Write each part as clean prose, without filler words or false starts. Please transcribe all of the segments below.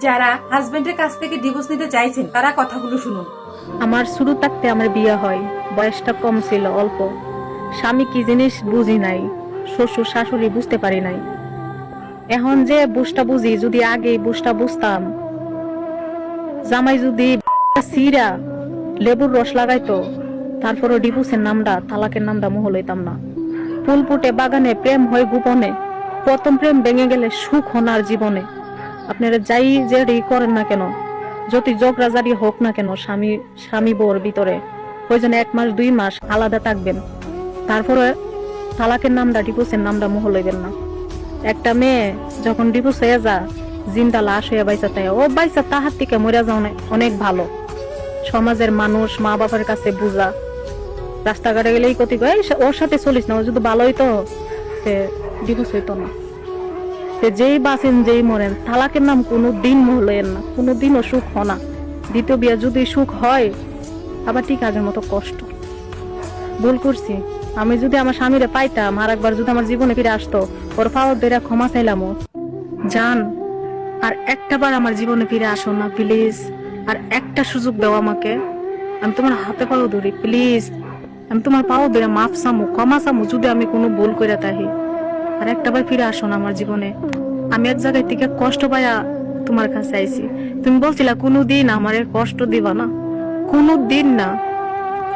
যারা হাজবেন্ডের কাছ থেকে ডিভোর্স নিতে চাইছেন তারা কথাগুলো শুনুন। আমার শুরু থাকতে আমার বিয়ে হয়, বয়সটা কম ছিল, অল্প। স্বামী কি জিনিস বুঝি নাই, শ্বশুর শাশুড়ি বুঝতে পারি নাই। এখন যে বুঝটা বুঝি, যদি আগে বুঝটা বুঝতাম, জামাই যদি সিরা লেবুর রস লাগাইতো, তারপরও ডিভোর্সের নামটা, তালাকের নামটা মোহ লইতাম না। ফুল ফুটে বাগানে, প্রেম হয় গোপনে, প্রথম প্রেম ভেঙে গেলে সুখ হনার জীবনে। আপনারা যাই যে করেন না কেন, যতই জগরাজারি হোক না কেন, স্বামী স্বামী বউর ভিতরে প্রয়োজন 1 মাস 2 মাস আলাদা থাকবেন। তারপরে তালাকের নামটা, ডিভোর্সের নামটা মোহ লইবেন না। একটা মেয়ে যখন ডিভোর্স হয়ে যা, জিন্দা লাশ হয়ে বাইসা তাই, ও বাইসা তাহার থেকে মরে যাও অনেক ভালো। সমাজের মানুষ, মা বাবার কাছে বুঝা, রাস্তাঘাটে গেলেই কতি কয় ওর সাথে চলিস না, ও যদি ভালো হইতো সে ডিভোর্স হইতো না। সে যেই বাঁচেন যেই মরেন, তালাকের নাম কোনো দিন মহলেন না, কোনো দিনও সুখ হয় না। দ্বিতীয় বিয়ে যদি সুখ হয়, আবার ঠিক আগের মতো কষ্ট। ভুল করছি, আমি যদি আমার স্বামীরে পাইতাম, আর একবার যদি আমার জীবনে ফিরে আসতো, ওর পাওয়ার ধরে ক্ষমা চাইলাম। জান, আর একটা বার আমার জীবনে ফিরে আসো না প্লিজ, আর একটা সুযোগ দাও আমাকে। আমি তোমার হাতে পাও ধরি প্লিজ, আমি তোমার পাও ধরে মাফ চামু, ক্ষমা চামু যদি আমি কোনো ভুল করে থাকি। আর একটা বার ফিরে আসো না আমার জীবনে। আমি এক জায়গায় থেকে কষ্ট পাইয়া তোমার কাছে আইছি। তুমি বলছিলা কোনোদিন আমারে কষ্ট দিবা না, কোনো দিন না।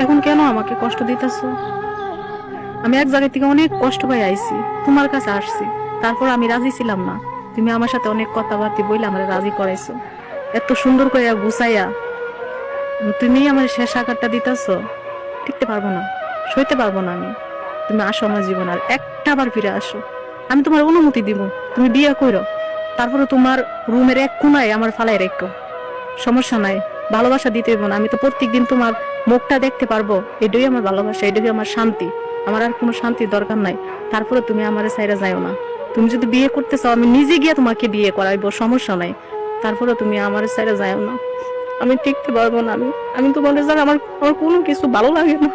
এখন কেন আমাকে কষ্ট দিতেছো? আমি এক জায়গা থেকে অনেক কষ্ট পাই আইছি, তোমার কাছে আসছি, তারপর আমি রাজি ছিলাম না। তুমি আমার সাথে অনেক কথাবার্তা বইলে আমার রাজি করাইছো, এত সুন্দর করে গুছাইয়া। তুমি আমার শেষ আঘাতটা দিতেছো, টিকতে পারবো না, সইতে পারবো না আমি। তুমি আসো আমার জীবন, আর একটা বার ফিরে আসো। আমি তোমার অনুমতি দিব, তুমি বিয়ে করো, তারপরে তোমার রুমের এক কোনায় আমার ফালাই রেখো, সমস্যা নাই। ভালোবাসা দিতে হইব না, আমি তো প্রত্যেকদিন তোমার মুখটা দেখতে পারবো, এটাই আমার ভালোবাসা, এটাই আমার শান্তি। আমার আর কোনো শান্তির দরকার নাই। তারপরে তুমি আমার সাইরা যাইও না। তুমি যদি বিয়ে করতে চাও, আমি নিজে গিয়ে তোমাকে বিয়ে করাইবো, সমস্যা নাই। তারপরে তুমি আমার সাইরা যাইও না, আমি টিকতে পারবো না। আমি তোমাদের জায়গা, আমার আমার কোনো কিছু ভালো লাগে না।